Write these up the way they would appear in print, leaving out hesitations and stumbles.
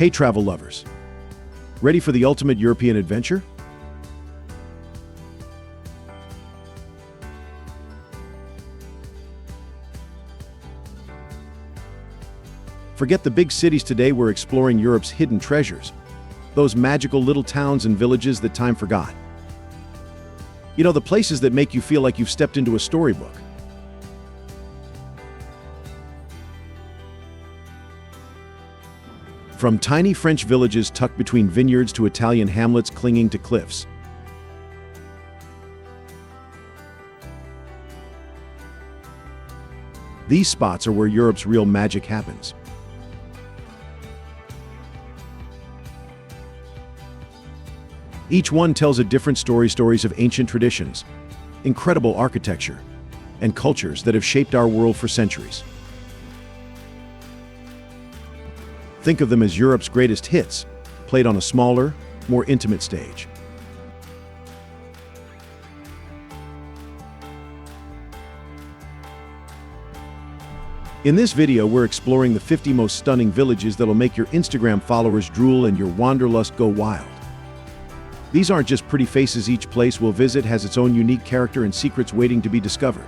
Hey travel lovers, ready for the ultimate European adventure? Forget the big cities today, we're exploring Europe's hidden treasures, those magical little towns and villages that time forgot. You know, the places that make you feel like you've stepped into a storybook. From tiny French villages tucked between vineyards to Italian hamlets clinging to cliffs. These spots are where Europe's real magic happens. Each one tells a different story, stories of ancient traditions, incredible architecture, and cultures that have shaped our world for centuries. Think of them as Europe's greatest hits, played on a smaller, more intimate stage. In this video, we're exploring the 50 most stunning villages that'll make your Instagram followers drool and your wanderlust go wild. These aren't just pretty faces, each place we'll visit has its own unique character and secrets waiting to be discovered.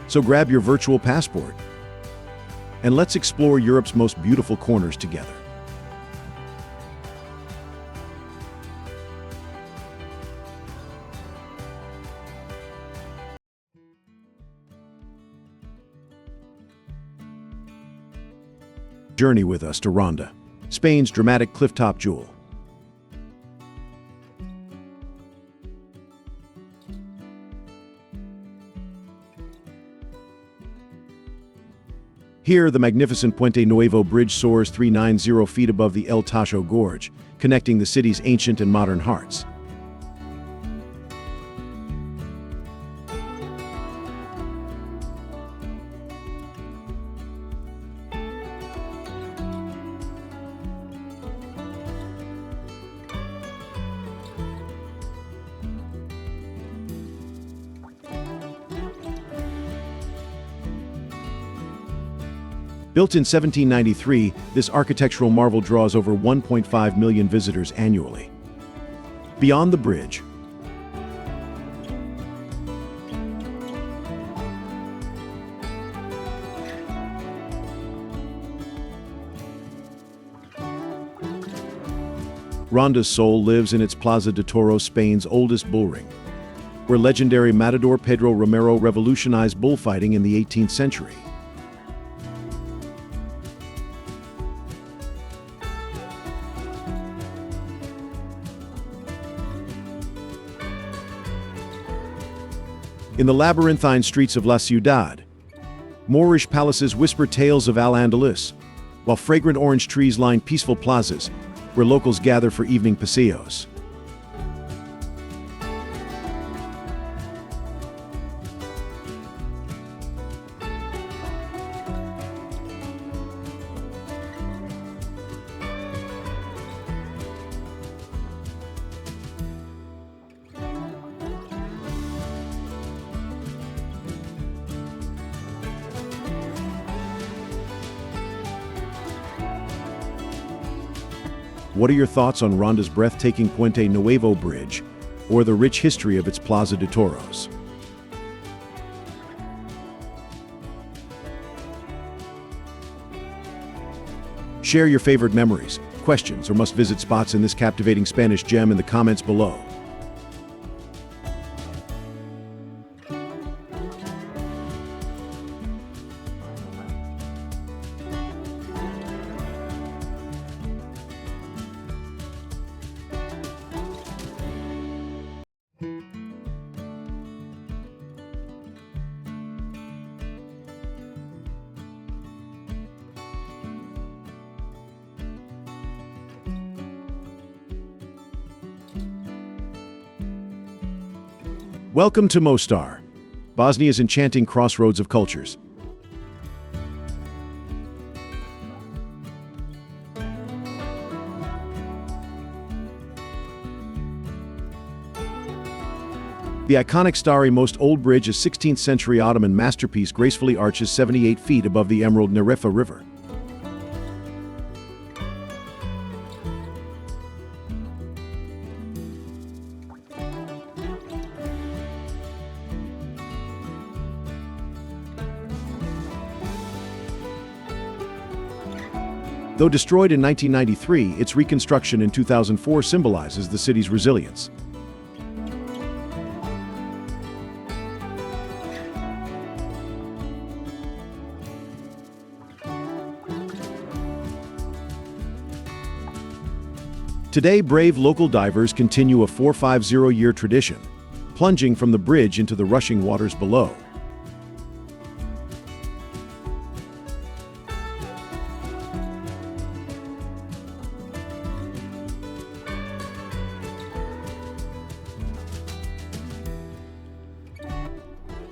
So grab your virtual passport, and let's explore Europe's most beautiful corners together. Journey with us to Ronda, Spain's dramatic clifftop jewel. Here, the magnificent Puente Nuevo Bridge soars 390 feet above the El Tajo Gorge, connecting the city's ancient and modern hearts. Built in 1793, this architectural marvel draws over 1.5 million visitors annually. Beyond the bridge, Ronda's soul lives in its Plaza de Toros, Spain's oldest bullring, where legendary matador Pedro Romero revolutionized bullfighting in the 18th century. In the labyrinthine streets of La Ciudad, Moorish palaces whisper tales of Al-Andalus, while fragrant orange trees line peaceful plazas where locals gather for evening paseos. What are your thoughts on Ronda's breathtaking Puente Nuevo Bridge, or the rich history of its Plaza de Toros? Share your favorite memories, questions, or must-visit spots in this captivating Spanish gem in the comments below. Welcome to Mostar, Bosnia's enchanting crossroads of cultures. The iconic starry most old bridge, a 16th century Ottoman masterpiece, gracefully arches 78 feet above the Emerald Neretva River. Though destroyed in 1993, its reconstruction in 2004 symbolizes the city's resilience. Today, brave local divers continue a 450-year tradition, plunging from the bridge into the rushing waters below.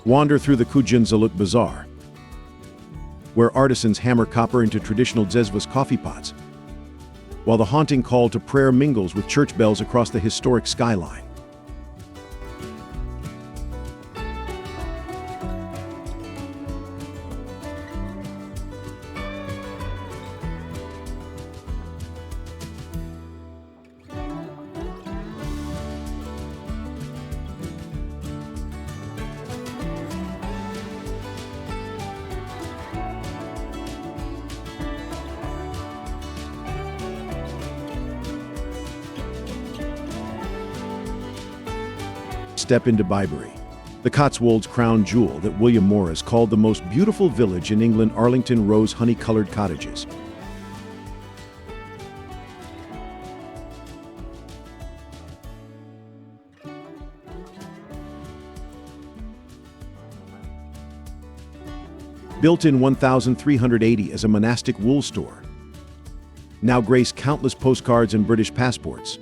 Wander through the Kujunzaluk Bazaar, where artisans hammer copper into traditional Dzezvos coffee pots, while the haunting call to prayer mingles with church bells across the historic skyline. Step into Bibury, the Cotswolds' crown jewel that William Morris called the most beautiful village in England. Arlington Rose honey-colored cottages. Built in 1380 as a monastic wool store, now grace countless postcards and British passports.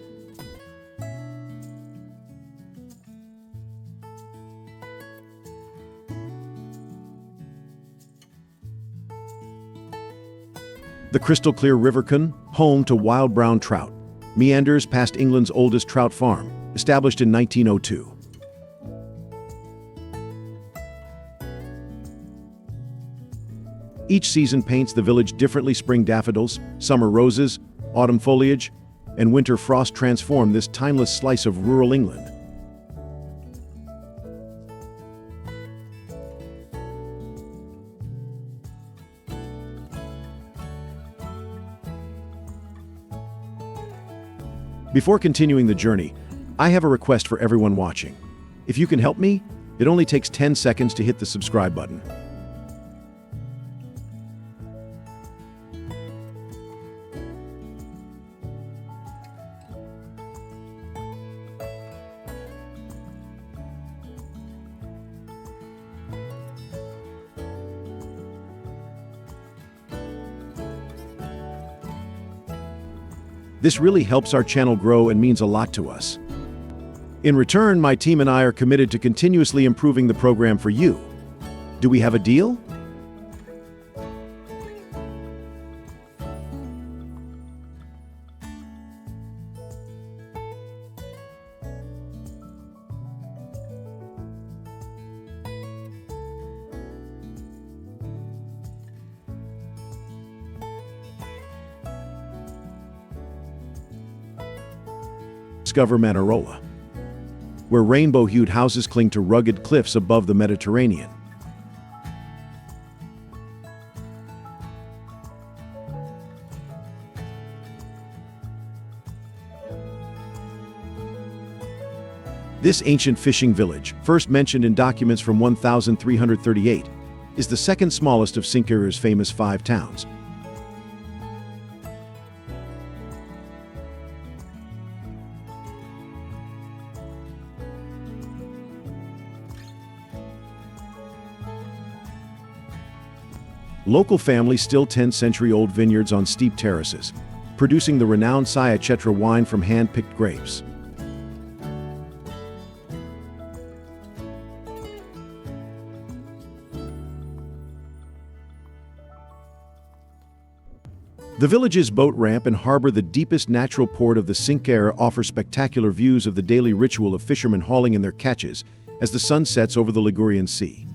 The crystal-clear River Conn, home to wild brown trout, meanders past England's oldest trout farm, established in 1902. Each season paints the village differently. Spring daffodils, summer roses, autumn foliage, and winter frost transform this timeless slice of rural England. Before continuing the journey, I have a request for everyone watching. If you can help me, it only takes 10 seconds to hit the subscribe button. This really helps our channel grow and means a lot to us. In return, my team and I are committed to continuously improving the program for you. Do we have a deal? Discover Manarola, where rainbow-hued houses cling to rugged cliffs above the Mediterranean. This ancient fishing village, first mentioned in documents from 1338, is the second smallest of Cinqueira's famous 5 towns. Local families still tend century-old vineyards on steep terraces, producing the renowned Cetra wine from hand-picked grapes. The village's boat ramp and harbor, the deepest natural port of the Cinqueira, offer spectacular views of the daily ritual of fishermen hauling in their catches as the sun sets over the Ligurian Sea.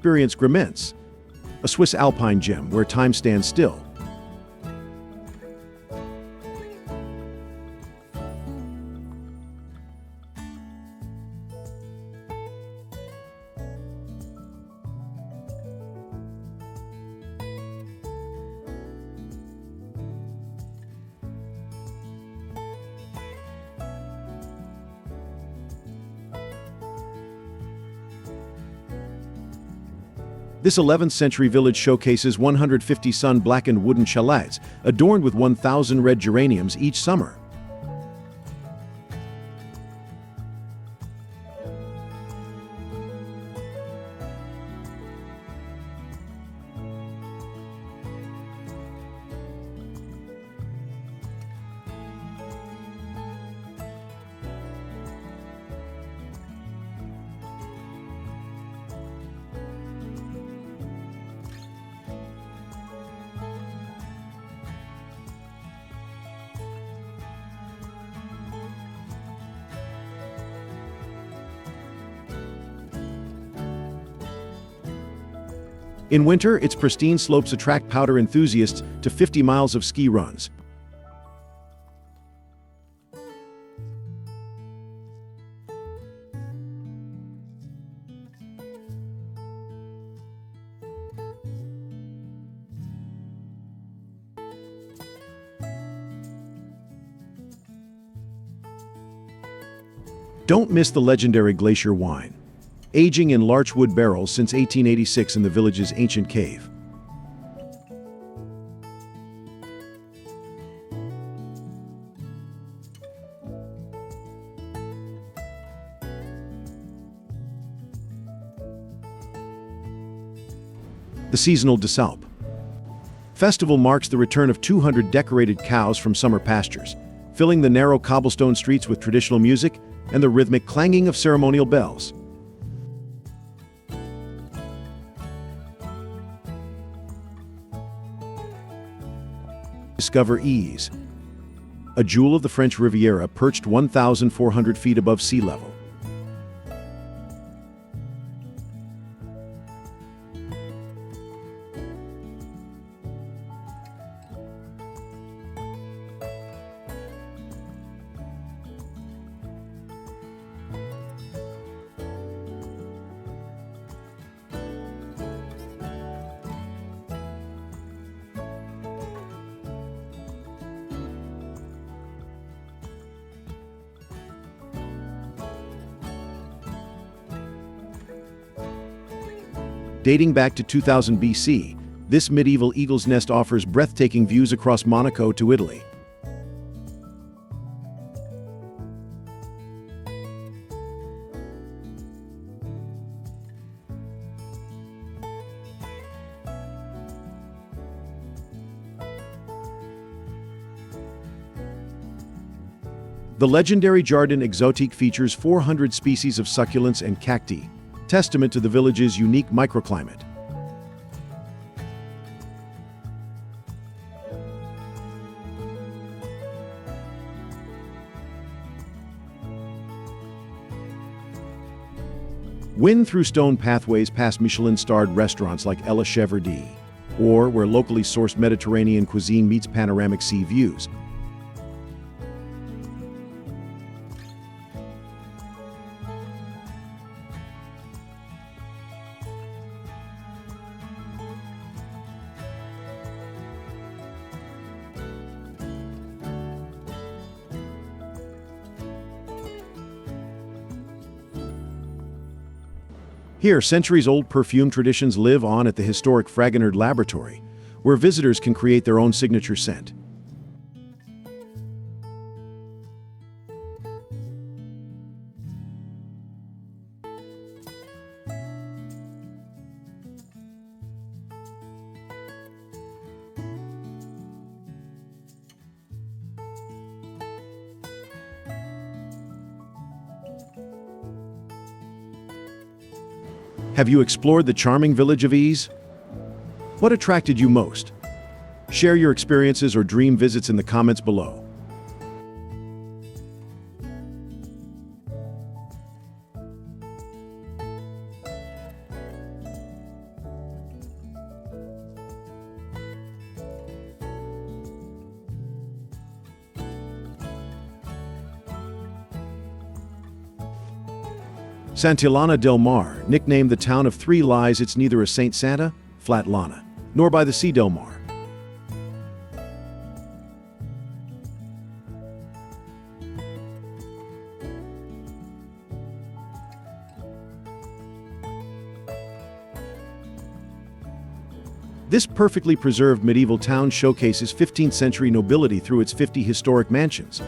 experience Grimentz, a Swiss alpine gem where time stands still. This 11th century village showcases 150 sun-blackened wooden chalets, adorned with 1,000 red geraniums each summer. In winter, its pristine slopes attract powder enthusiasts to 50 miles of ski runs. Don't miss the legendary glacier wine, aging in larchwood barrels since 1886 in the village's ancient cave. The seasonal Desalp festival marks the return of 200 decorated cows from summer pastures, filling the narrow cobblestone streets with traditional music and the rhythmic clanging of ceremonial bells. Discover Ease, a jewel of the French Riviera perched 1,400 feet above sea level. Dating back to 2000 BC, this medieval eagle's nest offers breathtaking views across Monaco to Italy. The legendary Jardin Exotique features 400 species of succulents and cacti, testament to the village's unique microclimate. Win through stone pathways past Michelin-starred restaurants like Ella Cheverdy, or where locally sourced Mediterranean cuisine meets panoramic sea views. Here, centuries-old perfume traditions live on at the historic Fragonard Laboratory, where visitors can create their own signature scent. Have you explored the charming village of Ease? What attracted you most? Share your experiences or dream visits in the comments below. Santillana del Mar, nicknamed the town of three lies, it's neither a Saint Santa, flat lana, nor by the Sea del Mar. This perfectly preserved medieval town showcases 15th century nobility through its 50 historic mansions.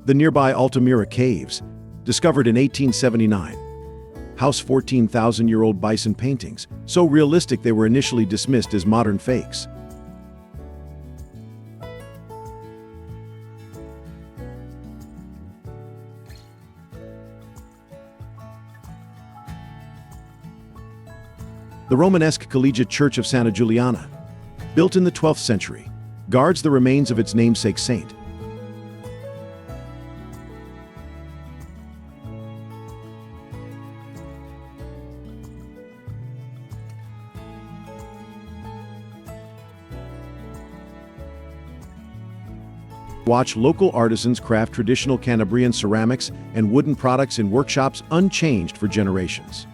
The nearby Altamira Caves, discovered in 1879, house 14,000-year-old bison paintings, so realistic they were initially dismissed as modern fakes. The Romanesque Collegiate Church of Santa Giuliana, built in the 12th century, guards the remains of its namesake saint. Watch local artisans craft traditional Calabrian ceramics and wooden products in workshops unchanged for generations.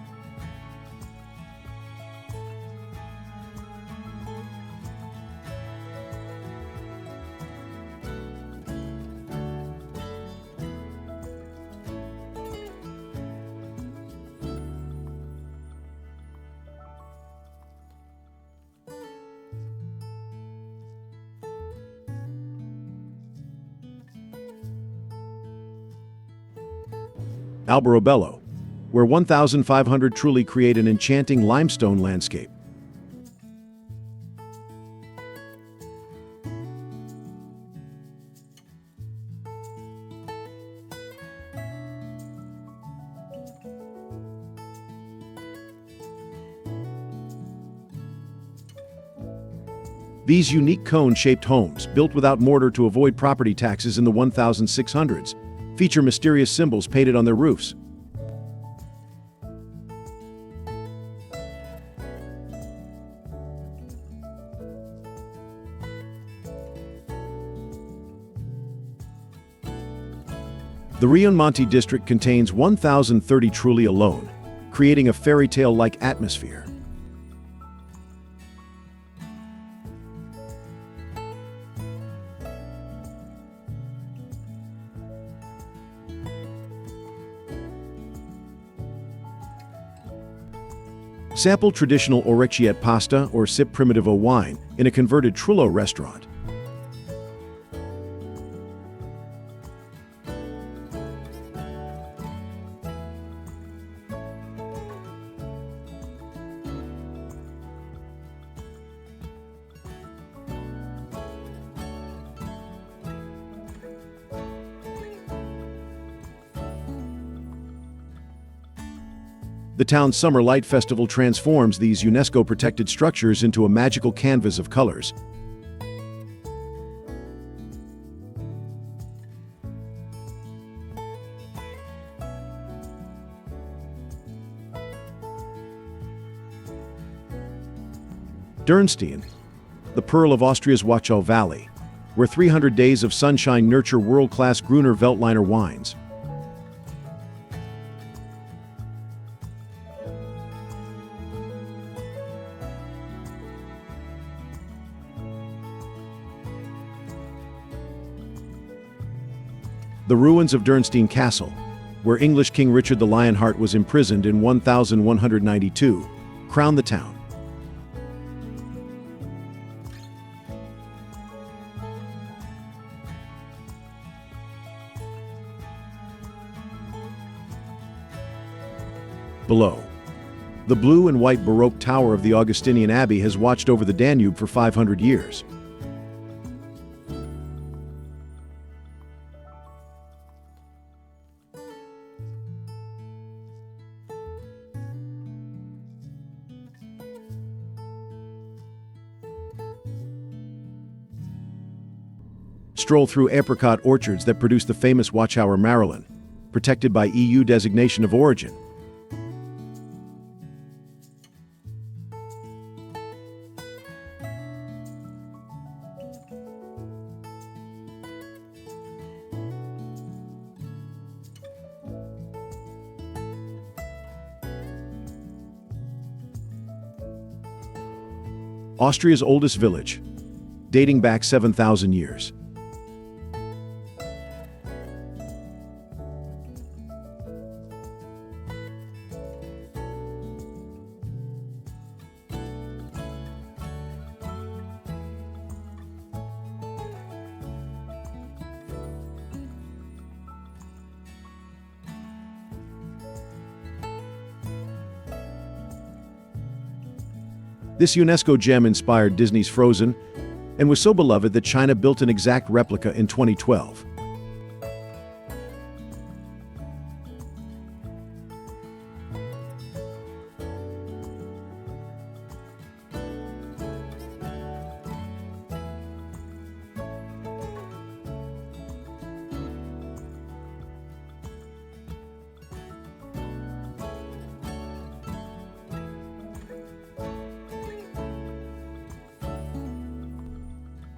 Alberobello, where 1,500 truly create an enchanting limestone landscape. These unique cone-shaped homes, built without mortar to avoid property taxes in the 1600s, feature mysterious symbols painted on their roofs. The Rione district contains 1,030 truly alone, creating a fairy tale-like atmosphere. Sample traditional orecchiette pasta or sip primitivo wine in a converted Trullo restaurant. The town's Summer Light Festival transforms these UNESCO-protected structures into a magical canvas of colors. Dürnstein, the pearl of Austria's Wachau Valley, where 300 days of sunshine nurture world-class Gruner Veltliner wines. The ruins of Dürnstein Castle, where English King Richard the Lionheart was imprisoned in 1192, crown the town. Below, the blue and white Baroque tower of the Augustinian Abbey has watched over the Danube for 500 years. Stroll through apricot orchards that produce the famous Wachauer Marolin, protected by EU designation of origin. Austria's oldest village, dating back 7,000 years. This UNESCO gem inspired Disney's Frozen and was so beloved that China built an exact replica in 2012.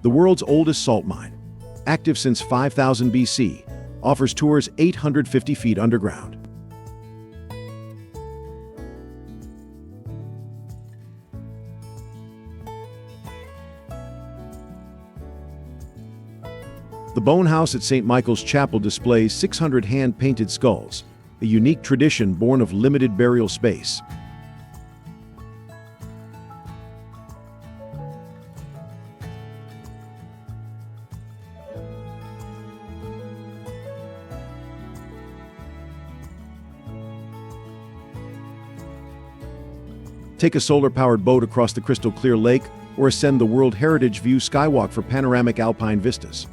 The world's oldest salt mine, active since 5000 BC, offers tours 850 feet underground. The Bone House at St. Michael's Chapel displays 600 hand-painted skulls, a unique tradition born of limited burial space. Take a solar-powered boat across the crystal-clear lake or ascend the World Heritage View Skywalk for panoramic alpine vistas.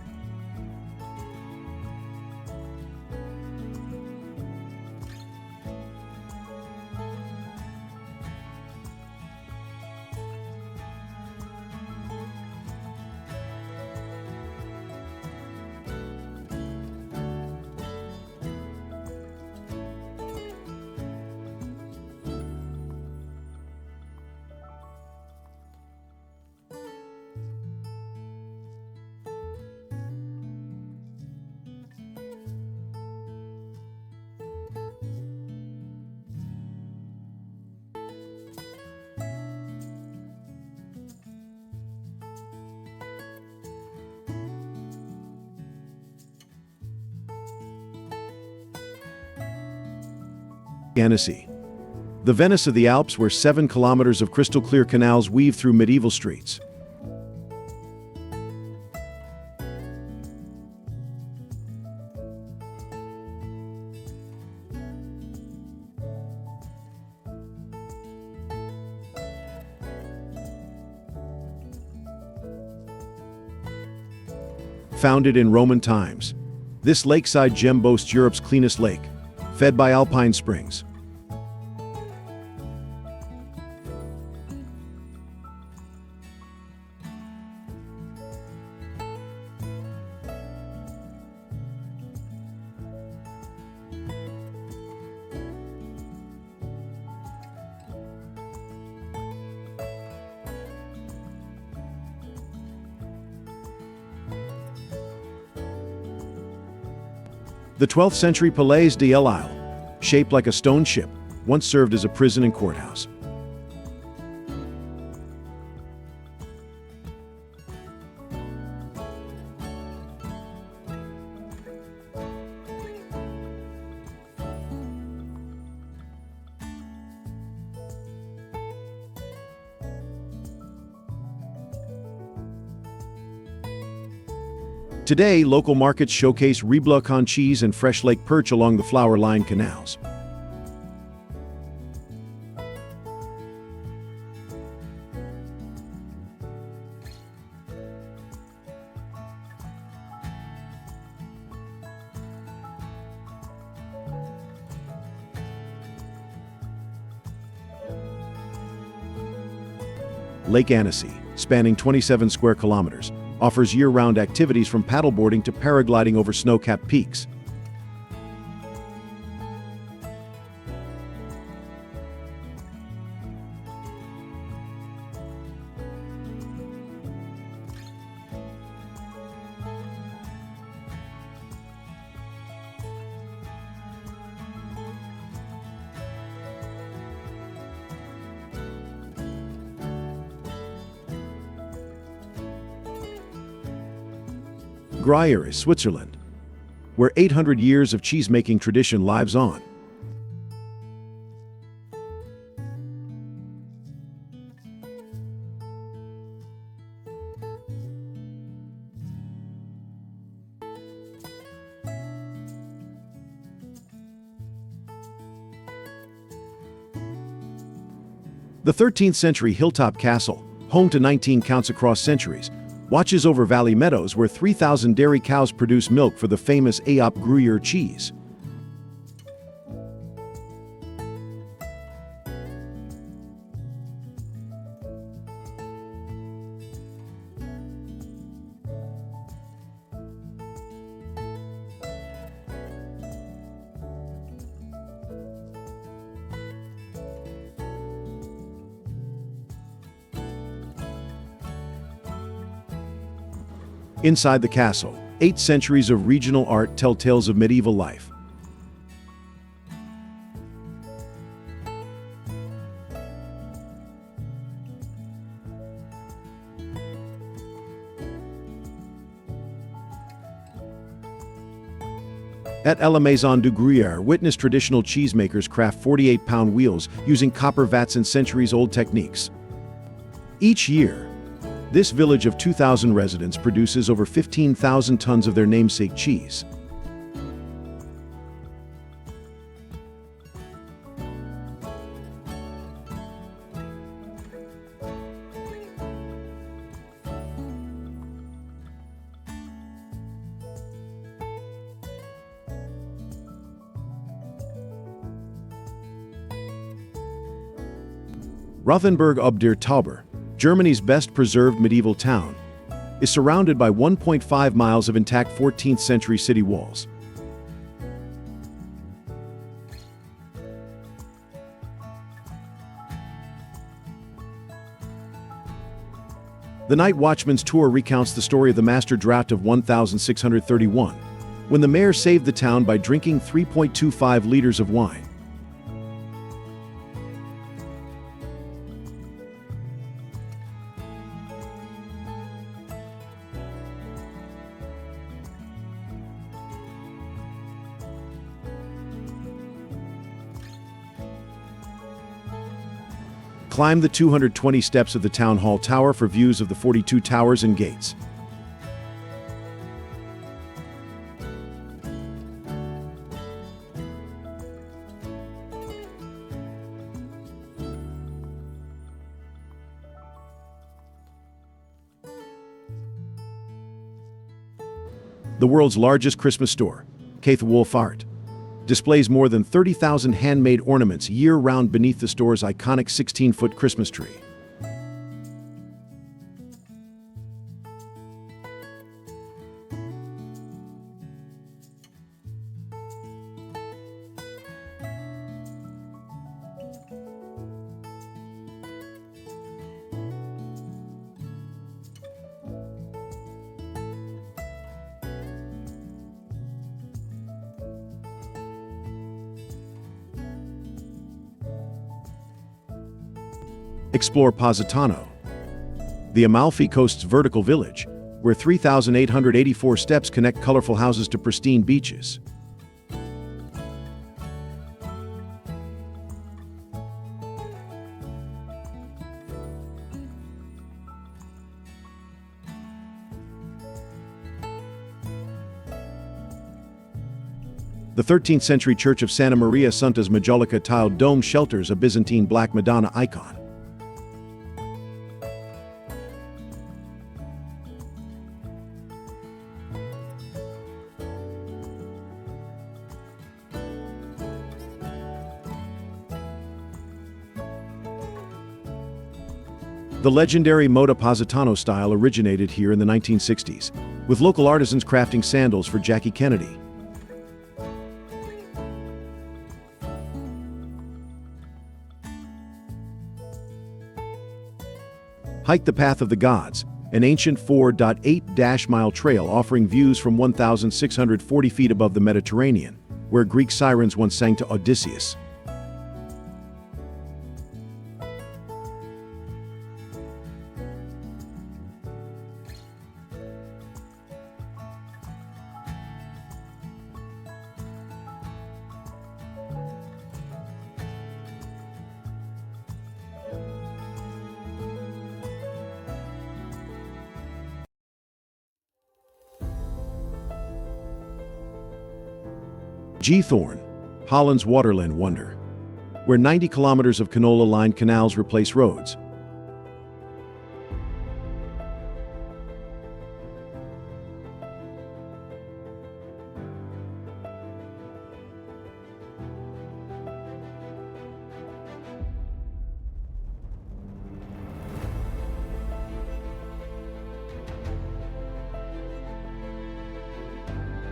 Annecy, the Venice of the Alps, where 7 kilometers of crystal-clear canals weave through medieval streets. Founded in Roman times, this lakeside gem boasts Europe's cleanest lake, fed by alpine springs. The 12th century Palais de l'Isle, shaped like a stone ship, once served as a prison and courthouse. Today, local markets showcase Ribe con cheese and fresh lake perch along the flower-lined canals. Lake Annecy, spanning 27 square kilometers, offers year-round activities from paddleboarding to paragliding over snow-capped peaks. Gruyere is Switzerland, where 800 years of cheese-making tradition lives on. The 13th century hilltop castle, home to 19 counts across centuries, watches over valley meadows where 3,000 dairy cows produce milk for the famous Aop Gruyere cheese. Inside the castle, 8 centuries of regional art tell tales of medieval life. At La Maison du Gruyere, witness traditional cheesemakers craft 48-pound wheels using copper vats and centuries-old techniques. Each year, this village of 2,000 residents produces over 15,000 tons of their namesake cheese. Rothenburg ob der Tauber, Germany's best-preserved medieval town, is surrounded by 1.5 miles of intact 14th-century city walls. The Night Watchman's Tour recounts the story of the Master Drought of 1631, when the mayor saved the town by drinking 3.25 liters of wine. Climb the 220 steps of the Town Hall Tower for views of the 42 towers and gates. The world's largest Christmas store, Giethoorn, displays more than 30,000 handmade ornaments year-round beneath the store's iconic 16-foot Christmas tree. Explore Positano, the Amalfi Coast's vertical village, where 3,884 steps connect colorful houses to pristine beaches. The 13th century church of Santa Maria Santas Majolica tiled dome shelters a Byzantine Black Madonna icon. The legendary Moda Positano style originated here in the 1960s, with local artisans crafting sandals for Jackie Kennedy. Hike the Path of the Gods, an ancient 4.8-mile trail offering views from 1,640 feet above the Mediterranean, where Greek sirens once sang to Odysseus. Giethoorn, Holland's waterland wonder, where 90 kilometers of canola-lined canals replace roads.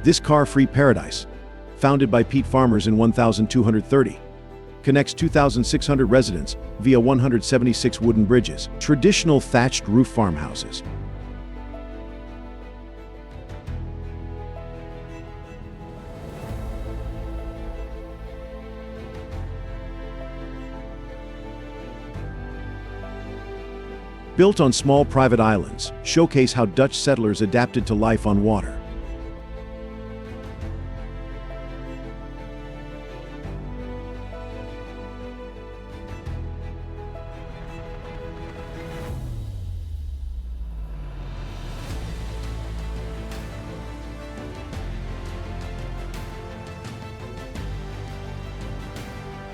This car-free paradise, founded by peat farmers in 1230, connects 2,600 residents via 176 wooden bridges, traditional thatched roof farmhouses. Built on small private islands, showcase how Dutch settlers adapted to life on water.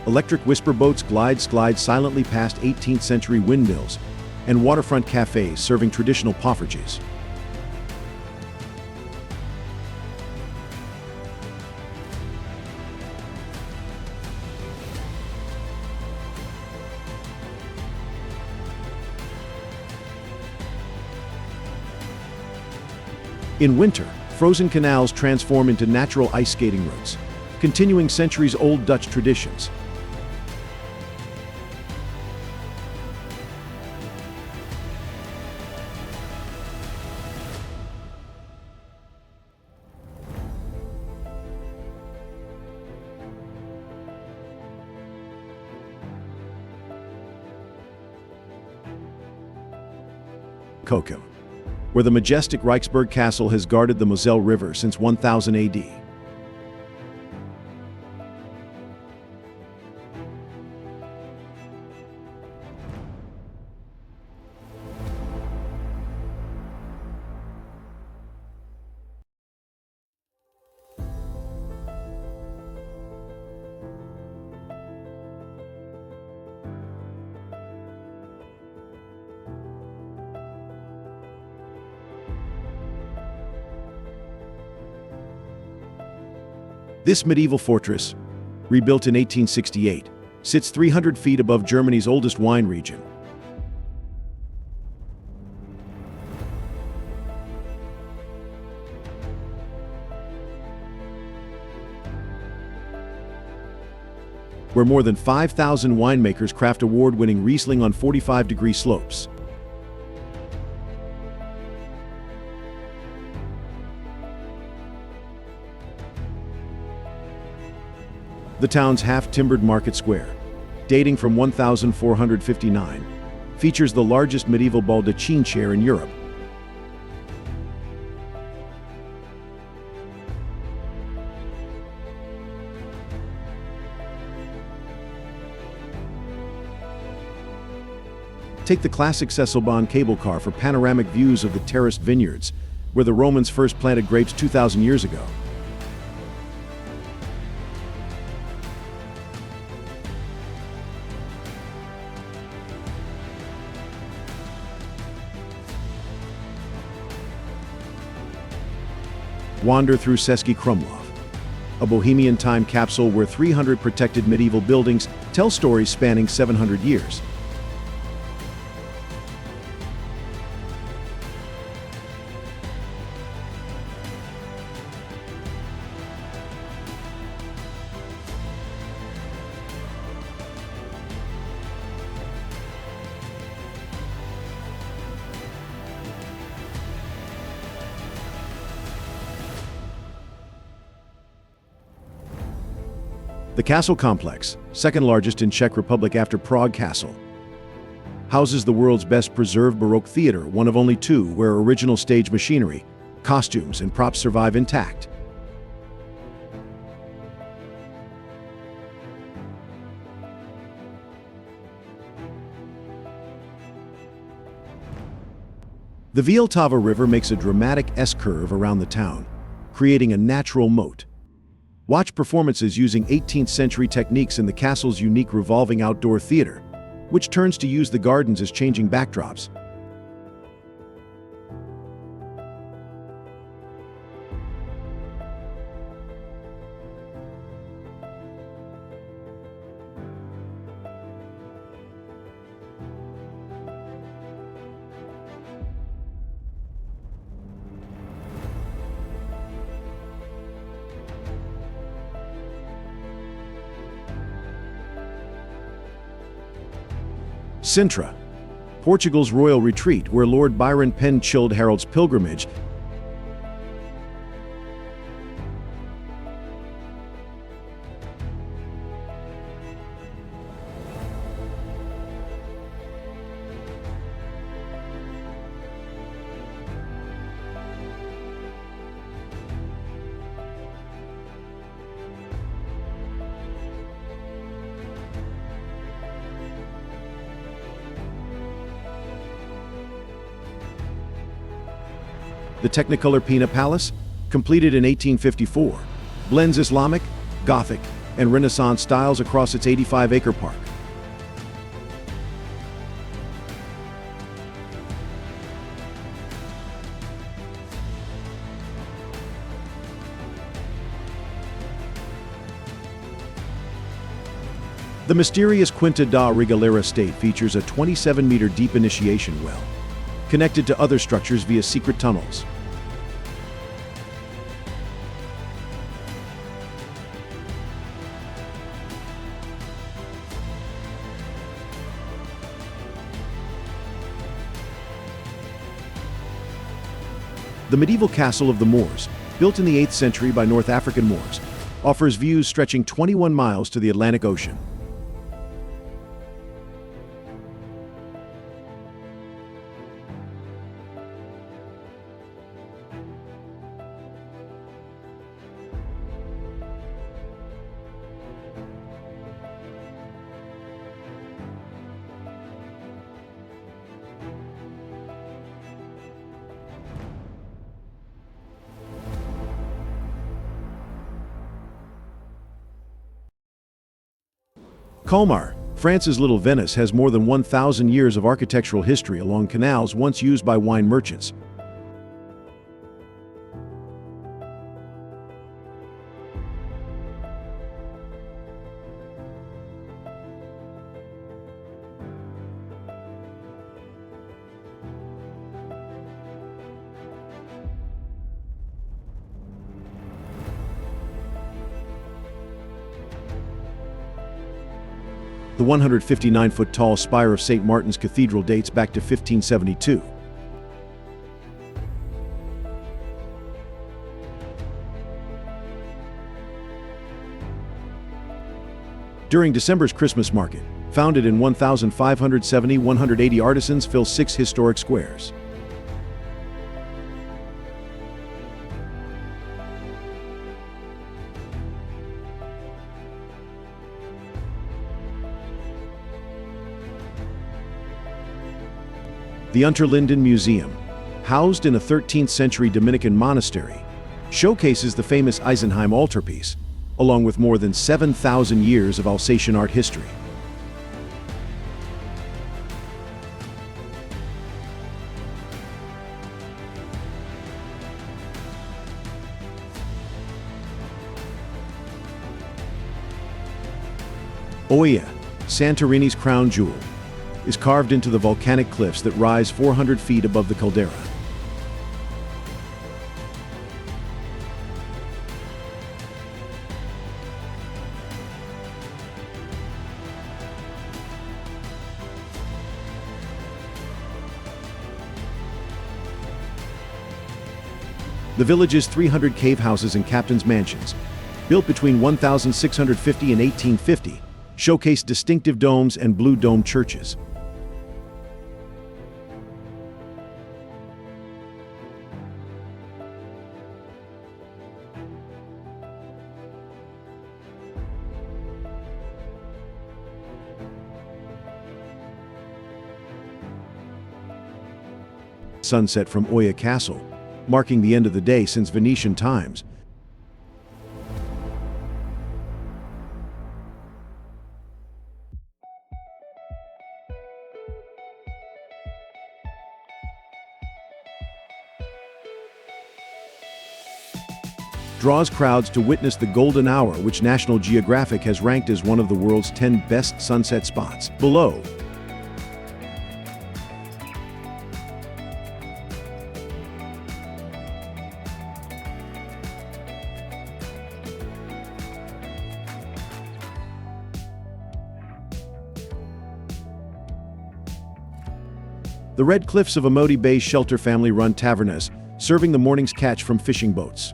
Electric whisper boats glide silently past 18th century windmills and waterfront cafes serving traditional poffertjes. In winter, frozen canals transform into natural ice skating routes, continuing centuries-old Dutch traditions. Kokum, where the majestic Rijksburg Castle has guarded the Moselle River since 1000 AD. This medieval fortress, rebuilt in 1868, sits 300 feet above Germany's oldest wine region. Where more than 5,000 winemakers craft award-winning Riesling on 45-degree slopes. The town's half-timbered market square, dating from 1459, features the largest medieval baldachin chair in Europe. Take the classic Cesselbahn cable car for panoramic views of the terraced vineyards, where the Romans first planted grapes 2,000 years ago. Wander through Cesky Krumlov, a Bohemian time capsule where 300 protected medieval buildings tell stories spanning 700 years. The castle complex, second largest in Czech Republic after Prague Castle, houses the world's best preserved Baroque theater, one of only two where original stage machinery, costumes, and props survive intact. The Vltava River makes a dramatic S-curve around the town, creating a natural moat. Watch performances using 18th century techniques in the castle's unique revolving outdoor theater, which turns to use the gardens as changing backdrops. Sintra, Portugal's royal retreat where Lord Byron penned Childe Harold's Pilgrimage. The Technicolor Pina Palace, completed in 1854, blends Islamic, Gothic, and Renaissance styles across its 85-acre park. The mysterious Quinta da Regalera estate features a 27-meter deep initiation well, connected to other structures via secret tunnels. The medieval castle of the Moors, built in the 8th century by North African Moors, offers views stretching 21 miles to the Atlantic Ocean. Colmar, France's Little Venice, has more than 1,000 years of architectural history along canals once used by wine merchants. The 159-foot-tall spire of St. Martin's Cathedral dates back to 1572. During December's Christmas market, founded in 1570, 180 artisans fill 6 historic squares. The Unterlinden Museum, housed in a 13th-century Dominican monastery, showcases the famous Eisenheim altarpiece, along with more than 7,000 years of Alsatian art history. Oia, Santorini's crown jewel, is carved into the volcanic cliffs that rise 400 feet above the caldera. The village's 300 cave houses and captain's mansions, built between 1650 and 1850, showcase distinctive domes and blue dome churches. Sunset from Oya Castle, marking the end of the day since Venetian times. Draws crowds to witness the golden hour, which National Geographic has ranked as one of the world's 10 best sunset spots. Below, the red cliffs of Amoti Bay's shelter family-run tavernas, serving the morning's catch from fishing boats.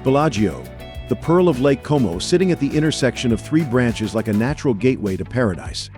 Bellagio, the pearl of Lake Como, sitting at the intersection of three branches like a natural gateway to paradise.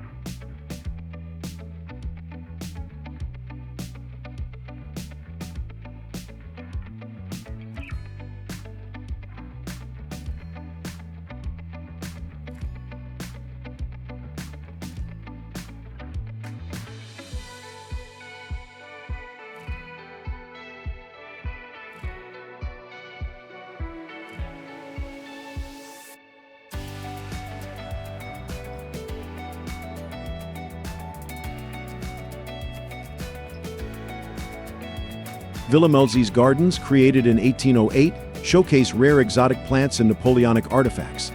Villa Melzi's gardens, created in 1808, showcase rare exotic plants and Napoleonic artifacts.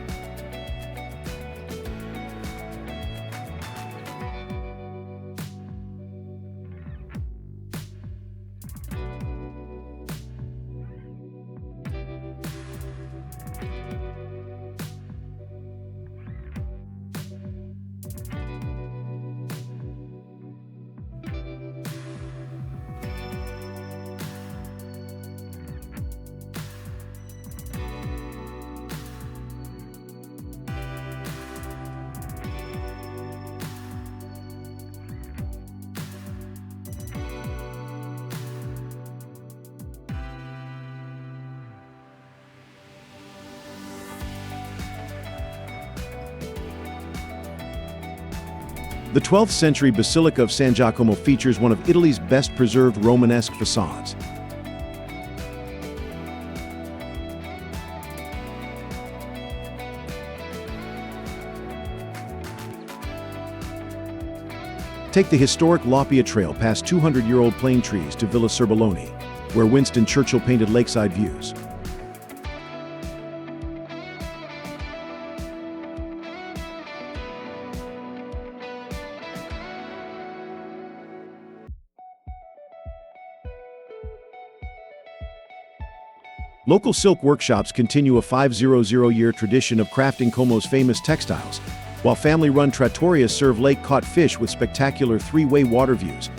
The 12th century Basilica of San Giacomo features one of Italy's best preserved Romanesque facades. Take the historic L'Appia Trail past 200-year-old plane trees to Villa Serbelloni, where Winston Churchill painted lakeside views. Local silk workshops continue a 500-year tradition of crafting Como's famous textiles, while family-run trattorias serve lake-caught fish with spectacular three-way water views.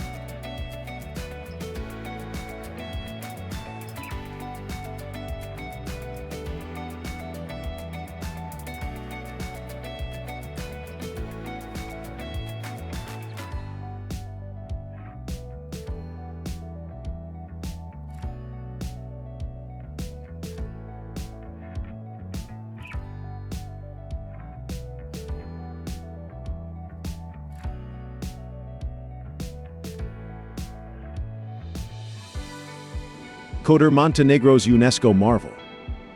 Kotor, Montenegro's UNESCO marvel,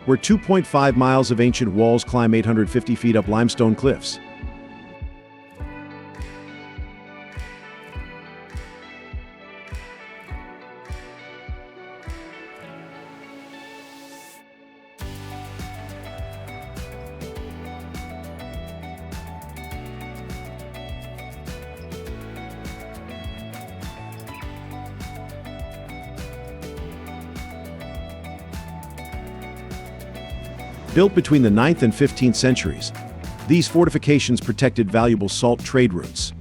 where 2.5 miles of ancient walls climb 850 feet up limestone cliffs. Built between the 9th and 15th centuries, these fortifications protected valuable salt trade routes.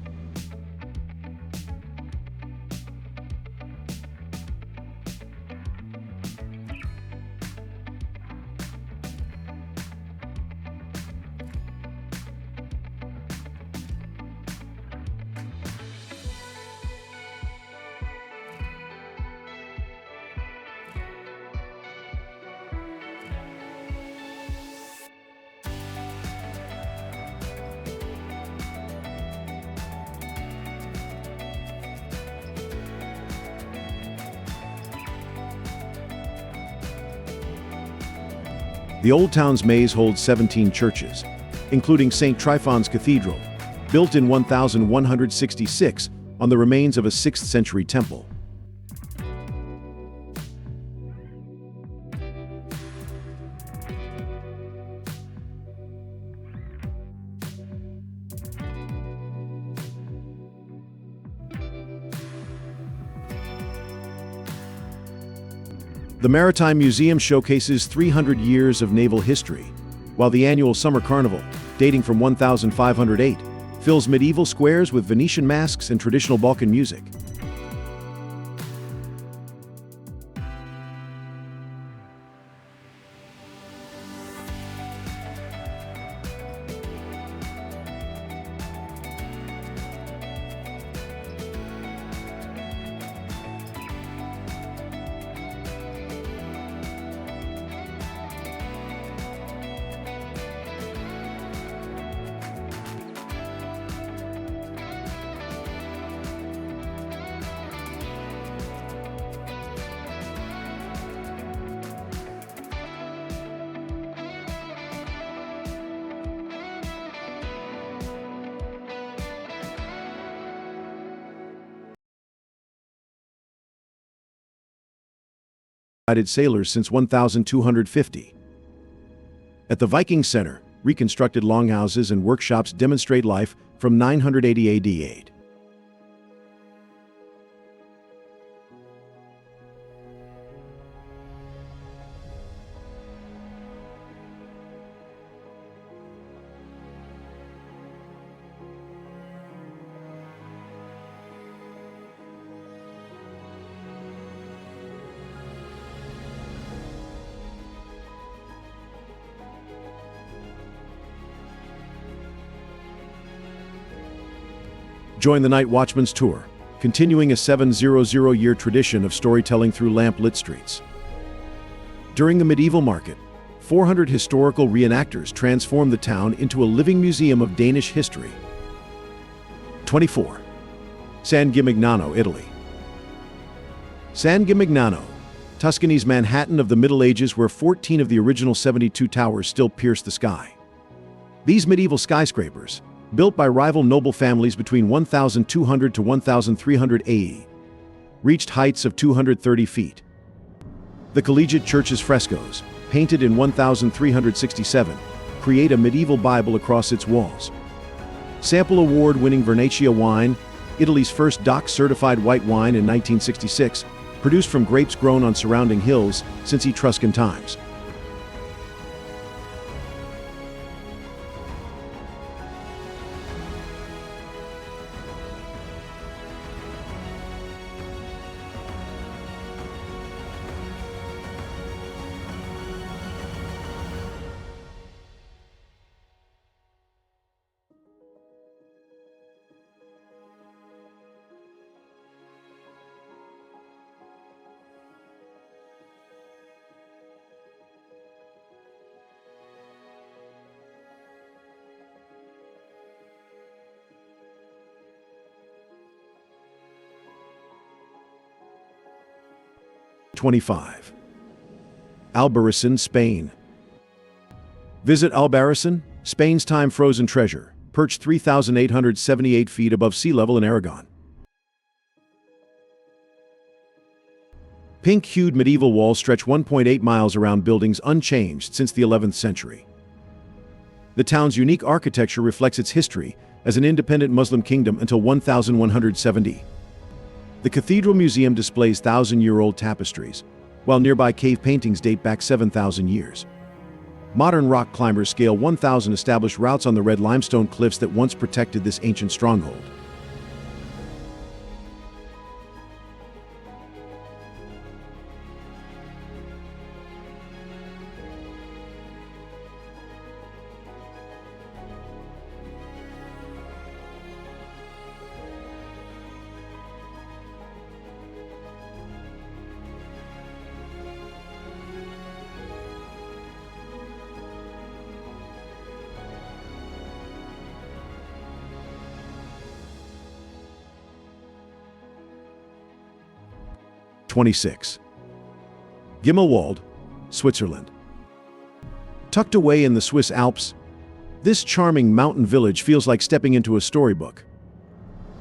The Old Town's maze holds 17 churches, including St. Tryphon's Cathedral, built in 1166 on the remains of a 6th century temple. The Maritime Museum showcases 300 years of naval history, while the annual Summer Carnival, dating from 1508, fills medieval squares with Venetian masks and traditional Balkan music. Sailors since 1250. At the Viking Center, reconstructed longhouses and workshops demonstrate life from 980 AD. Join the Night Watchman's Tour, continuing a 700-year tradition of storytelling through lamp-lit streets. During the medieval market, 400 historical reenactors transform the town into a living museum of Danish history. 24. San Gimignano, Italy. San Gimignano, Tuscany's Manhattan of the Middle Ages, where 14 of the original 72 towers still pierce the sky. These medieval skyscrapers, built by rival noble families between 1200 to 1300 AE, reached heights of 230 feet. The Collegiate Church's frescoes, painted in 1367, create a medieval Bible across its walls. Sample award-winning Vernaccia wine, Italy's first DOC-certified white wine in 1966, produced from grapes grown on surrounding hills since Etruscan times. (25) Albarracin, Spain. Visit Albarracin, Spain's time-frozen treasure, perched 3,878 feet above sea level in Aragon. Pink-hued medieval walls stretch 1.8 miles around buildings unchanged since the 11th century. The town's unique architecture reflects its history as an independent Muslim kingdom until 1170. The Cathedral Museum displays 1,000-year-old tapestries, while nearby cave paintings date back 7,000 years. Modern rock climbers scale 1,000 established routes on the red limestone cliffs that once protected this ancient stronghold. (26) Gimmelwald, Switzerland. Tucked away in the Swiss Alps, this charming mountain village feels like stepping into a storybook.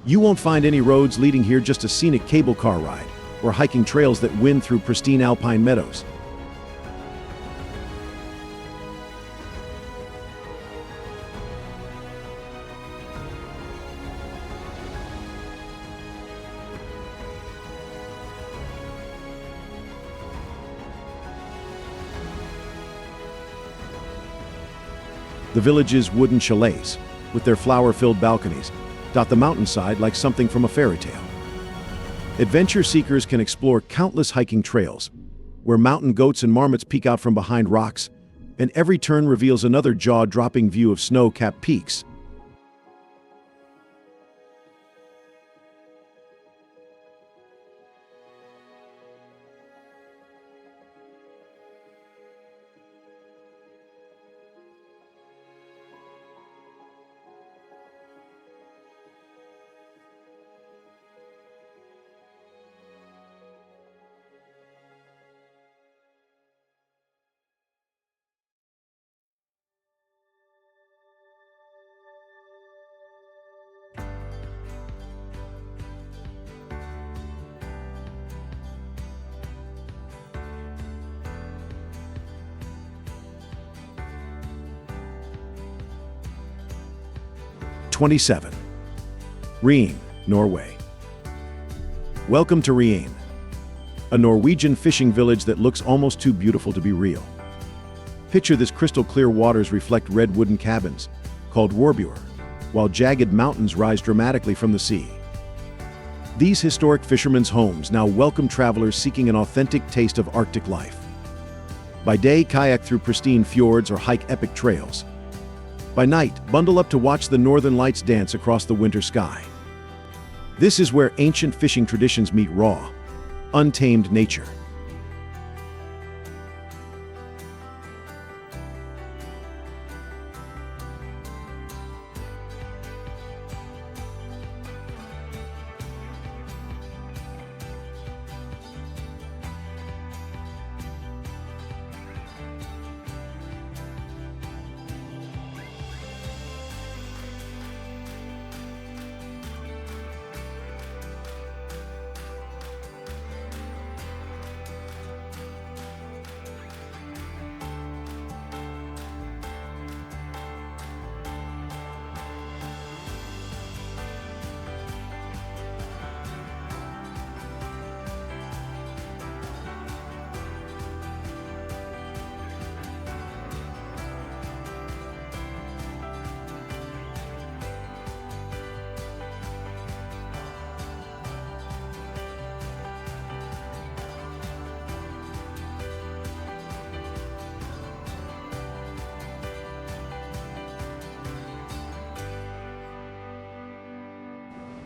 You won't find any roads leading here, just a scenic cable car ride, or hiking trails that wind through pristine alpine meadows. The village's wooden chalets, with their flower-filled balconies, dot the mountainside like something from a fairy tale. Adventure seekers can explore countless hiking trails, where mountain goats and marmots peek out from behind rocks, and every turn reveals another jaw-dropping view of snow-capped peaks. (27) Ribe, Norway. Welcome to Ribe, a Norwegian fishing village that looks almost too beautiful to be real. Picture this: crystal-clear waters reflect red wooden cabins, called warbur, while jagged mountains rise dramatically from the sea. These historic fishermen's homes now welcome travelers seeking an authentic taste of Arctic life. By day, kayak through pristine fjords or hike epic trails. By night, bundle up to watch the northern lights dance across the winter sky. This is where ancient fishing traditions meet raw, untamed nature.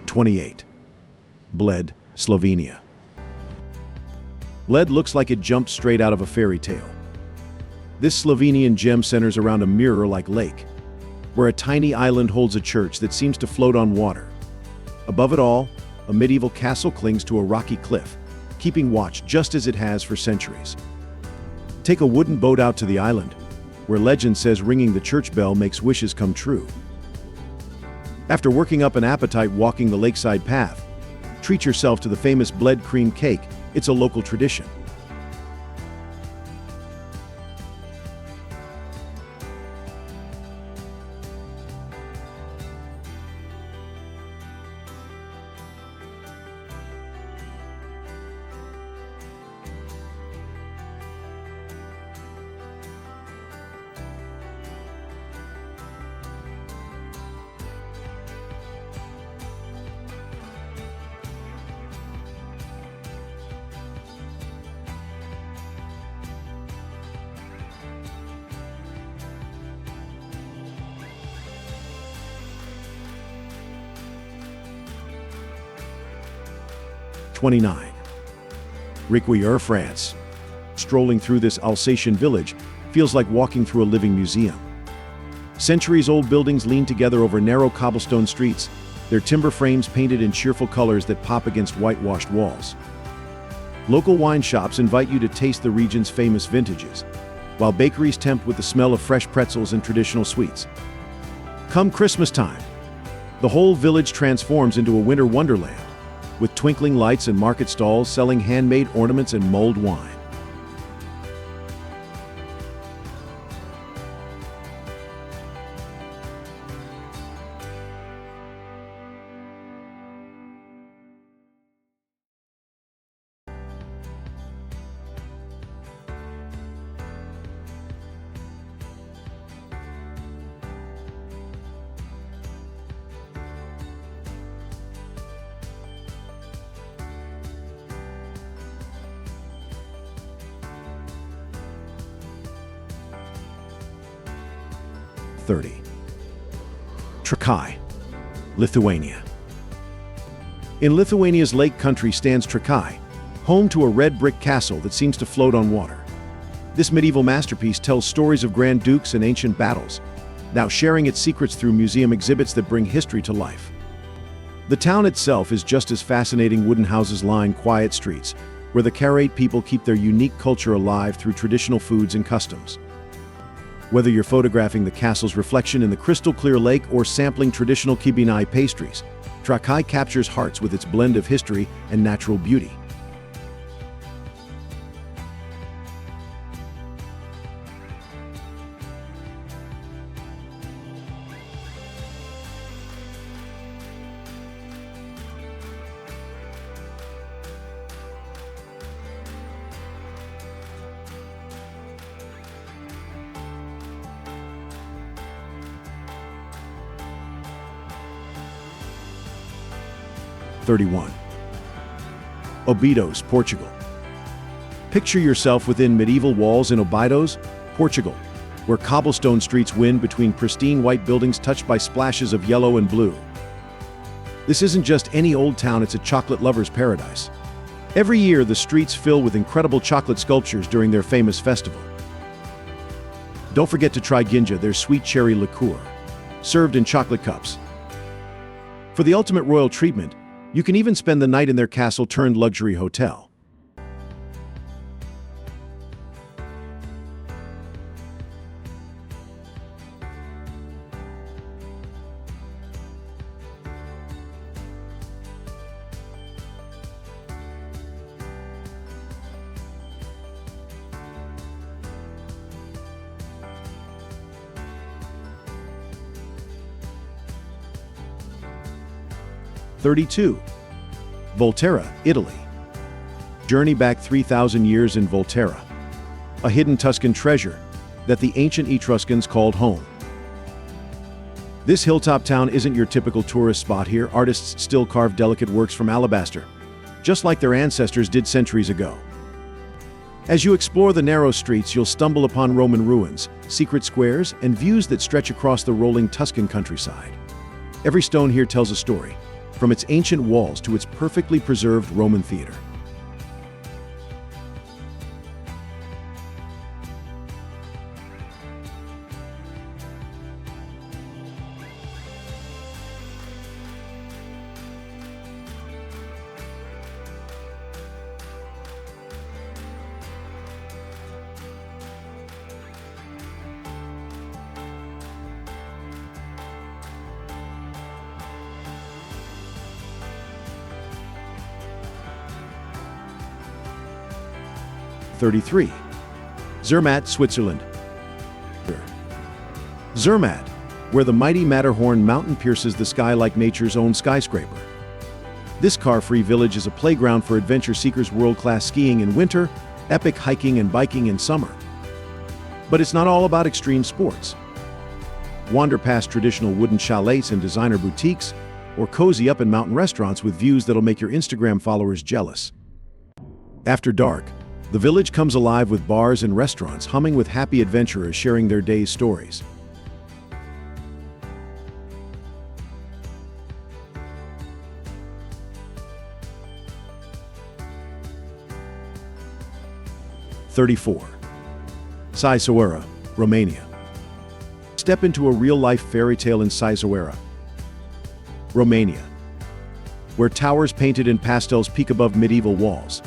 (28) Bled, Slovenia. Bled looks like it jumped straight out of a fairy tale. This Slovenian gem centers around a mirror-like lake, where a tiny island holds a church that seems to float on water. Above it all, a medieval castle clings to a rocky cliff, keeping watch just as it has for centuries. Take a wooden boat out to the island, where legend says ringing the church bell makes wishes come true. After working up an appetite walking the lakeside path, treat yourself to the famous Bled cream cake. It's a local tradition. 29. Ribe, France. Strolling through this Alsatian village feels like walking through a living museum. Centuries-old buildings lean together over narrow cobblestone streets, their timber frames painted in cheerful colors that pop against whitewashed walls. Local wine shops invite you to taste the region's famous vintages, while bakeries tempt with the smell of fresh pretzels and traditional sweets. Come Christmas time, the whole village transforms into a winter wonderland, with twinkling lights and market stalls selling handmade ornaments and mulled wine. Trakai, Lithuania. In Lithuania's lake country stands Trakai, home to a red brick castle that seems to float on water. This medieval masterpiece tells stories of grand dukes and ancient battles, now sharing its secrets through museum exhibits that bring history to life. The town itself is just as fascinating. Wooden houses line quiet streets, where the Karate people keep their unique culture alive through traditional foods and customs. Whether you're photographing the castle's reflection in the crystal-clear lake or sampling traditional kibinai pastries, Trakai captures hearts with its blend of history and natural beauty. Óbidos, Portugal. Picture yourself within medieval walls in Óbidos, Portugal, where cobblestone streets wind between pristine white buildings touched by splashes of yellow and blue. This isn't just any old town, it's a chocolate lover's paradise. Every year, the streets fill with incredible chocolate sculptures during their famous festival. Don't forget to try ginja, their sweet cherry liqueur, served in chocolate cups. For the ultimate royal treatment, you can even spend the night in their castle-turned-luxury hotel. Volterra, Italy. Journey back 3,000 years in Volterra, a hidden Tuscan treasure that the ancient Etruscans called home. This hilltop town isn't your typical tourist spot. Here, artists still carve delicate works from alabaster, just like their ancestors did centuries ago. As you explore the narrow streets, you'll stumble upon Roman ruins, secret squares, and views that stretch across the rolling Tuscan countryside. Every stone here tells a story, from its ancient walls to its perfectly preserved Roman theater. Zermatt, Switzerland. Zermatt, where the mighty Matterhorn mountain pierces the sky like nature's own skyscraper. This car-free village is a playground for adventure seekers, world-class skiing in winter, epic hiking and biking in summer. But it's not all about extreme sports. Wander past traditional wooden chalets and designer boutiques, or cozy up in mountain restaurants with views that'll make your Instagram followers jealous. After dark, the village comes alive with bars and restaurants humming with happy adventurers sharing their day's stories. 34. Sighisoara, Romania. Step into a real-life fairy tale in Sighisoara, Romania, where towers painted in pastels peek above medieval walls.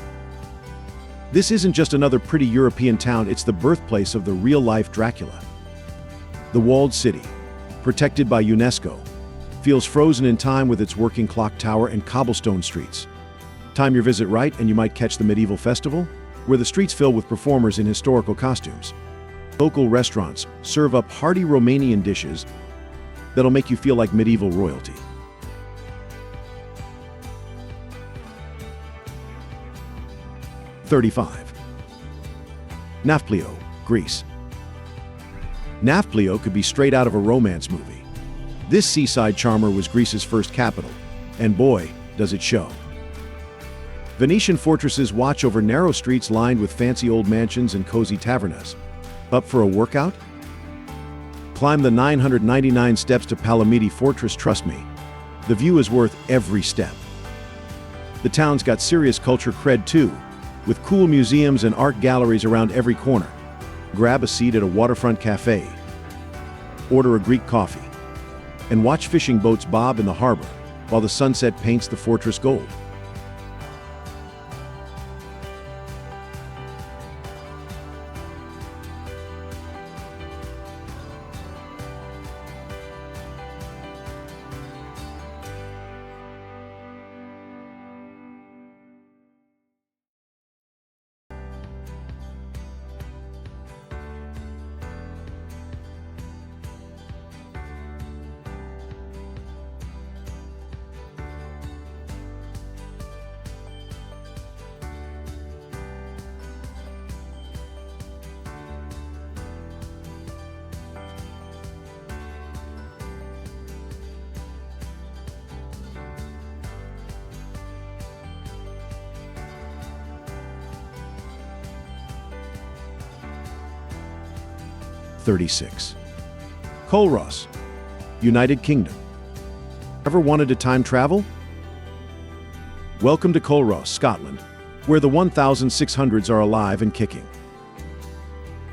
This isn't just another pretty European town, it's the birthplace of the real-life Dracula. The walled city, protected by UNESCO, feels frozen in time with its working clock tower and cobblestone streets. Time your visit right and you might catch the medieval festival, where the streets fill with performers in historical costumes. Local restaurants serve up hearty Romanian dishes that'll make you feel like medieval royalty. '35. Nafplio, Greece. Nafplio could be straight out of a romance movie. This seaside charmer was Greece's first capital, and boy, does it show. Venetian fortresses watch over narrow streets lined with fancy old mansions and cozy tavernas. Up for a workout? Climb the 999 steps to Palamidi Fortress, trust me. The view is worth every step. The town's got serious culture cred too, with cool museums and art galleries around every corner. Grab a seat at a waterfront cafe, order a Greek coffee, and watch fishing boats bob in the harbor while the sunset paints the fortress gold. '36. Colros, United Kingdom. Ever wanted to time travel? Welcome to Colros, Scotland, where the 1600s are alive and kicking.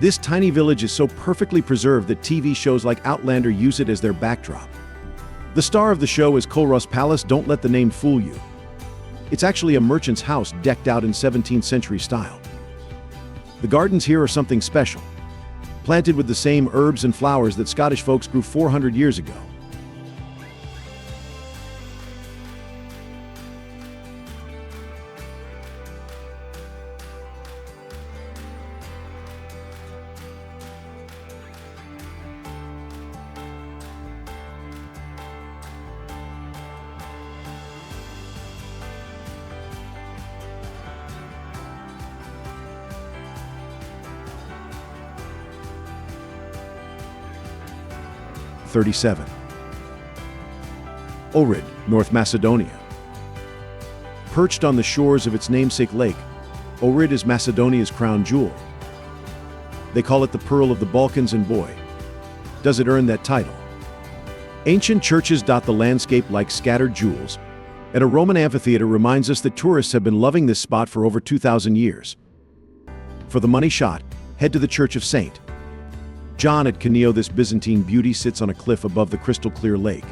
This tiny village is so perfectly preserved that TV shows like Outlander use it as their backdrop. The star of the show is Colros Palace. Don't let the name fool you. It's actually a merchant's house decked out in 17th century style. The gardens here are something special, planted with the same herbs and flowers that Scottish folks grew 400 years ago. '37. Ohrid, North Macedonia. Perched on the shores of its namesake lake, Ohrid is Macedonia's crown jewel. They call it the Pearl of the Balkans, and boy, does it earn that title. Ancient churches dot the landscape like scattered jewels, and a Roman amphitheater reminds us that tourists have been loving this spot for over 2,000 years. For the money shot, head to the Church of St. John at Canio. This Byzantine beauty sits on a cliff above the crystal-clear lake,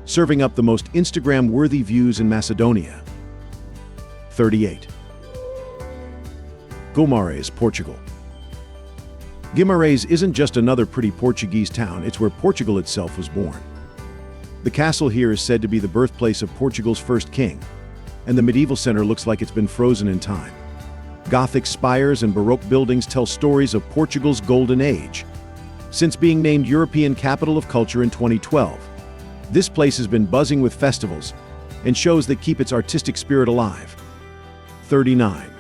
serving up the most Instagram-worthy views in Macedonia. 38. Guimarães, Portugal. Guimarães isn't just another pretty Portuguese town, it's where Portugal itself was born. The castle here is said to be the birthplace of Portugal's first king, and the medieval center looks like it's been frozen in time. Gothic spires and Baroque buildings tell stories of Portugal's golden age. Since being named European Capital of Culture in 2012, this place has been buzzing with festivals and shows that keep its artistic spirit alive. 39.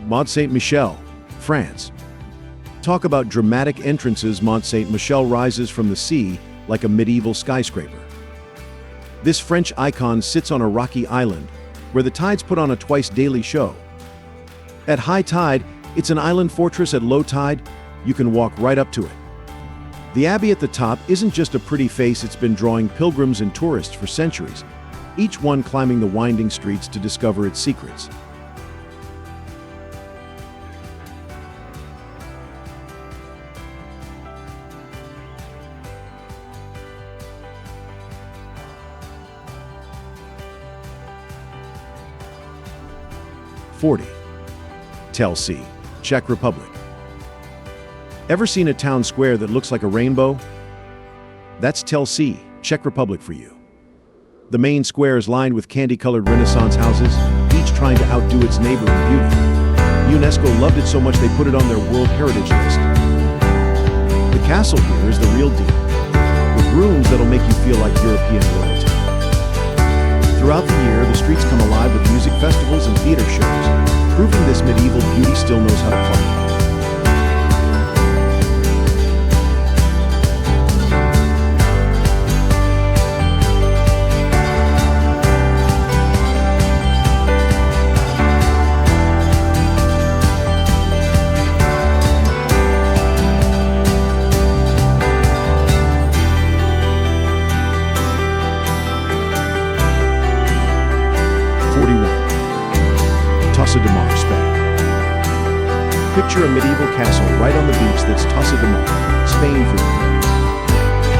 Mont Saint-Michel, France. Talk about dramatic entrances. Mont Saint-Michel rises from the sea like a medieval skyscraper. This French icon sits on a rocky island where the tides put on a twice-daily show. At high tide, it's an island fortress. At low tide, you can walk right up to it. The abbey at the top isn't just a pretty face, it's been drawing pilgrims and tourists for centuries, each one climbing the winding streets to discover its secrets. Chelsea, Czech Republic. Ever seen a town square that looks like a rainbow? That's Chelsea, Czech Republic for you. The main square is lined with candy-colored Renaissance houses, each trying to outdo its neighbor in beauty. UNESCO loved it so much they put it on their World Heritage List. The castle here is the real deal, with rooms that'll make you feel like European royalty. Throughout the year, the streets come alive with music festivals and theater shows, proving this medieval beauty still knows how to party. De Mar, Spain. Picture a medieval castle right on the beach that's Tossa de Mar, Spain for you.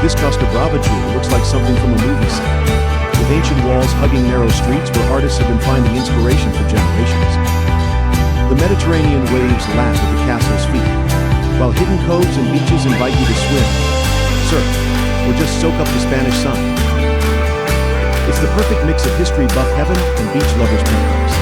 This Costa Brava jewel looks like something from a movie set, with ancient walls hugging narrow streets where artists have been finding inspiration for generations. The Mediterranean waves lap at the castle's feet, while hidden coves and beaches invite you to swim, surf, or just soak up the Spanish sun. It's the perfect mix of history buff heaven and beach lovers' paradise.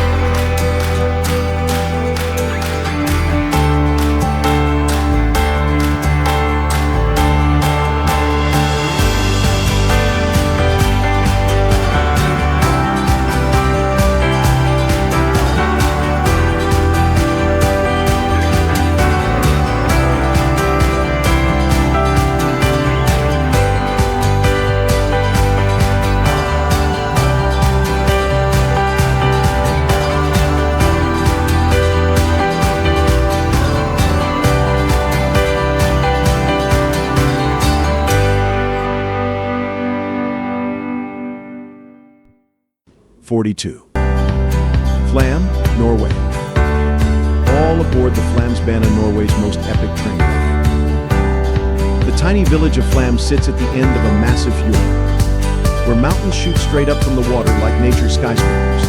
Flam, Norway. All aboard the Flamsbana, Norway's most epic train ride. The tiny village of Flam sits at the end of a massive fjord, where mountains shoot straight up from the water like nature's skyscrapers.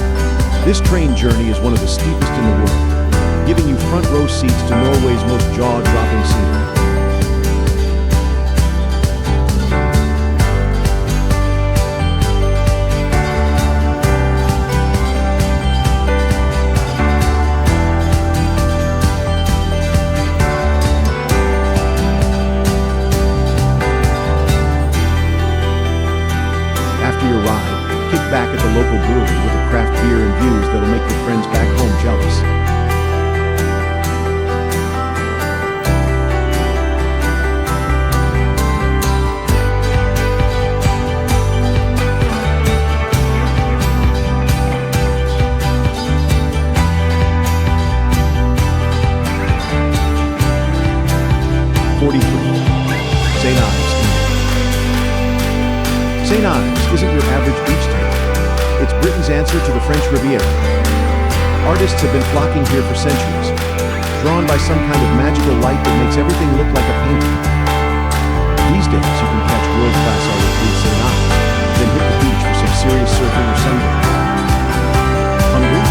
This train journey is one of the steepest in the world, giving you front row seats to Norway's most jaw-dropping scenery. Back at the local brewery with a craft beer and views that'll make your friends back home jealous. St. Ives. St. Ives isn't your average beach town. It's Britain's answer to the French Riviera. Artists have been flocking here for centuries, drawn by some kind of magical light that makes everything look like a painting. These days, you can catch world-class art at St. Ives, then hit the beach for some serious surfing or sunbathing. Hungry?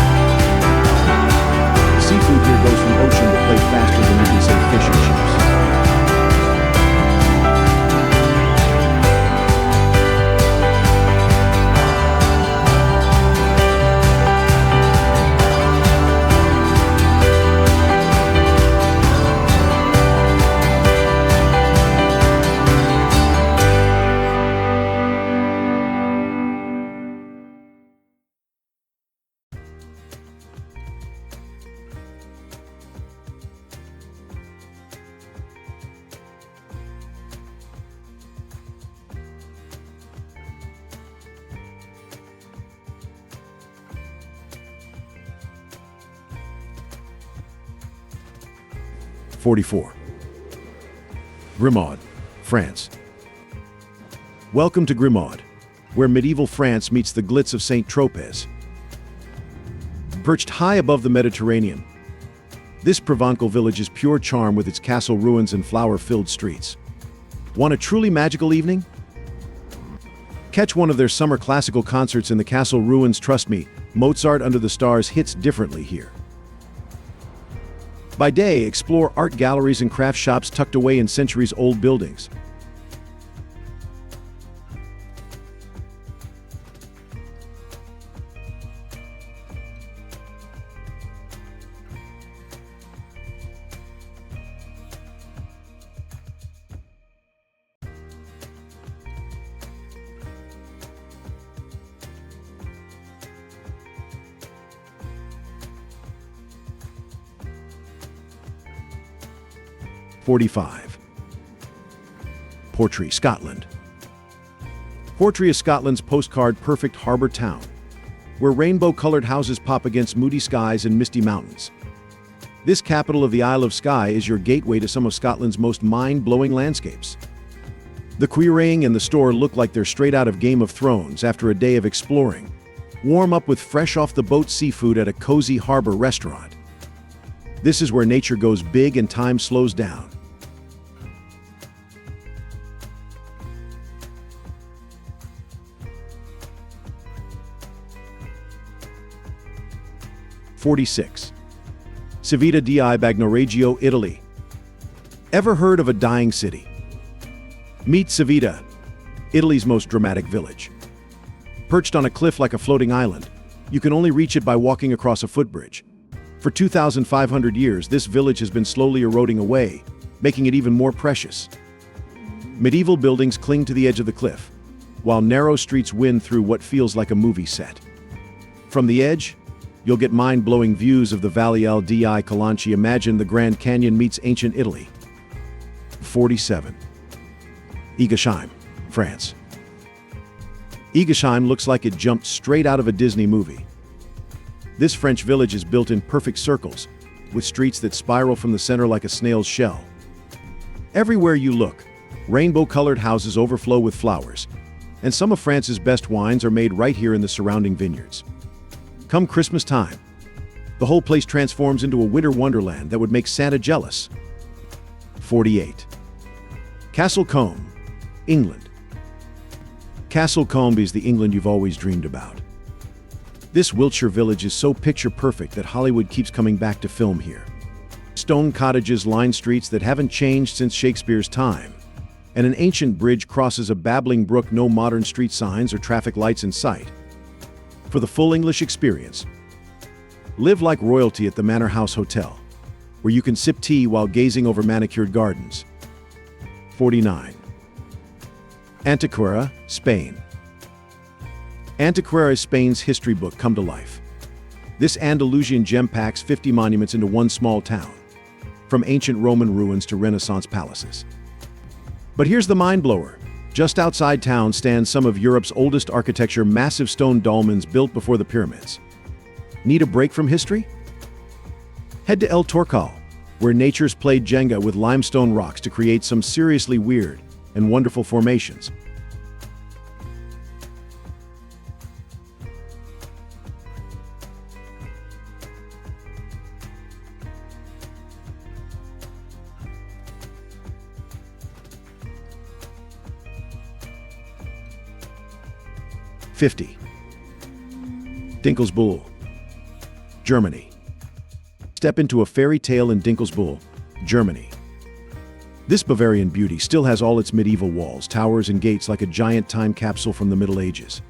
The seafood here goes from ocean to plate faster than you can say fish and chips. 44. Grimaud, France. Welcome to Grimaud, where medieval France meets the glitz of Saint-Tropez. Perched high above the Mediterranean, this Provençal village is pure charm with its castle ruins and flower-filled streets. Want a truly magical evening? Catch one of their summer classical concerts in the castle ruins. Trust me, Mozart Under the Stars hits differently here. By day, explore art galleries and craft shops tucked away in centuries-old buildings. '45. Portree, Scotland. Portree is Scotland's postcard-perfect harbour town, where rainbow-coloured houses pop against moody skies and misty mountains. This capital of the Isle of Skye is your gateway to some of Scotland's most mind-blowing landscapes. The querying and the store look like they're straight out of Game of Thrones after a day of exploring. Warm up with fresh-off-the-boat seafood at a cozy harbour restaurant. This is where nature goes big and time slows down. '46. Civita di Bagnoregio, Italy. Ever heard of a dying city? Meet Civita, Italy's most dramatic village. Perched on a cliff like a floating island, you can only reach it by walking across a footbridge. For 2,500 years, this village has been slowly eroding away, making it even more precious. Medieval buildings cling to the edge of the cliff, while narrow streets wind through what feels like a movie set. From the edge, you'll get mind-blowing views of the Valle di Calanchi. Imagine the Grand Canyon meets ancient Italy. 47. Egesheim, France. Egesheim looks like it jumped straight out of a Disney movie. This French village is built in perfect circles, with streets that spiral from the center like a snail's shell. Everywhere you look, rainbow-colored houses overflow with flowers, and some of France's best wines are made right here in the surrounding vineyards. Come Christmas time, the whole place transforms into a winter wonderland that would make Santa jealous. 48. Castle Combe, England. Castle Combe is the England you've always dreamed about. This Wiltshire village is so picture-perfect that Hollywood keeps coming back to film here. Stone cottages line streets that haven't changed since Shakespeare's time, and an ancient bridge crosses a babbling brook. No modern street signs or traffic lights in sight. For the full English experience, live like royalty at the Manor House Hotel, where you can sip tea while gazing over manicured gardens. 49. Antequera, Spain. Antequera is Spain's history book come to life. This Andalusian gem packs 50 monuments into one small town, from ancient Roman ruins to Renaissance palaces. But here's the mind-blower. Just outside town stands some of Europe's oldest architecture, massive stone dolmens built before the pyramids. Need a break from history? Head to El Torcal, where nature's played Jenga with limestone rocks to create some seriously weird and wonderful formations. '50. Dinkelsbühl, Germany. Step into a fairy tale in Dinkelsbühl, Germany. This Bavarian beauty still has all its medieval walls, towers, and gates like a giant time capsule from the Middle Ages.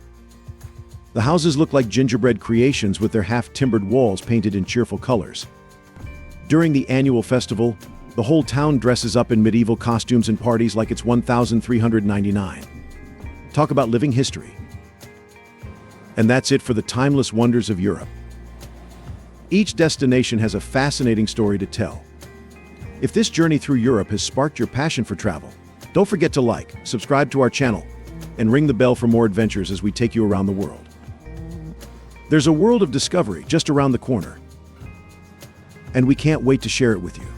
The houses look like gingerbread creations with their half-timbered walls painted in cheerful colors. During the annual festival, the whole town dresses up in medieval costumes and parties like it's 1,399. Talk about living history. And that's it for the timeless wonders of Europe. Each destination has a fascinating story to tell. If this journey through Europe has sparked your passion for travel, don't forget to like, subscribe to our channel, and ring the bell for more adventures as we take you around the world. There's a world of discovery just around the corner, and we can't wait to share it with you.